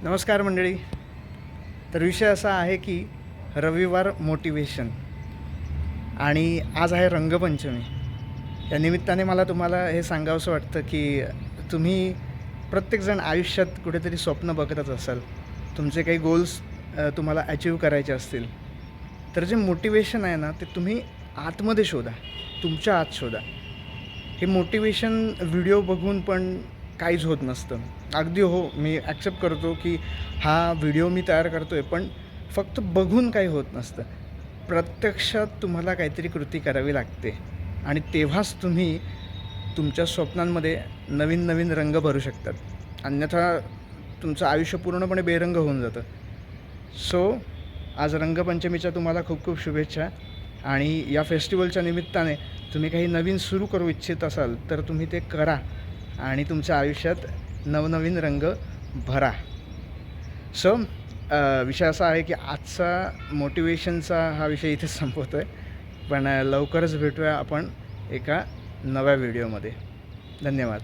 नमस्कार मंडळी. तर विषय असा आहे की रविवार मोटिवेशन आणि आज आहे रंगपंचमी. या निमित्ताने मला तुम्हाला हे सांगावंसं वाटतं की तुम्ही प्रत्येकजण आयुष्यात कुठेतरी स्वप्न बघतच असाल. तुमचे काही गोल्स तुम्हाला अचीव करायचे असतील, तर जे मोटिवेशन आहे ना, ते तुम्ही आतमध्ये शोधा, तुमच्या आत शोधा. हे मोटिवेशन व्हिडिओ बघून पण काहीच होत नसतं. अगदी हो, मी ॲक्सेप्ट करतो की हा व्हिडिओ मी तयार करतो आहे, पण फक्त बघून काही होत नसतं. प्रत्यक्षात तुम्हाला काहीतरी कृती करावी लागते आणि तेव्हाच तुम्ही तुमच्या स्वप्नांमध्ये नवीन नवीन रंग भरू शकतात. अन्यथा तुमचं आयुष्य पूर्णपणे बेरंग होऊन जातं. सो आज रंगपंचमीच्या तुम्हाला खूप खूप शुभेच्छा. आणि या फेस्टिवलच्या निमित्ताने तुम्ही काही नवीन सुरू करू इच्छित असाल तर तुम्ही ते करा आणि तुमच्या आयुष्यात नवनवीन रंग भरा. सो विषय असा आहे की आजचा मोटिवेशनचा हा विषय इथेच संपवतो आहे. पण लवकरच भेटूया आपण एका नव्या व्हिडिओमध्ये. धन्यवाद.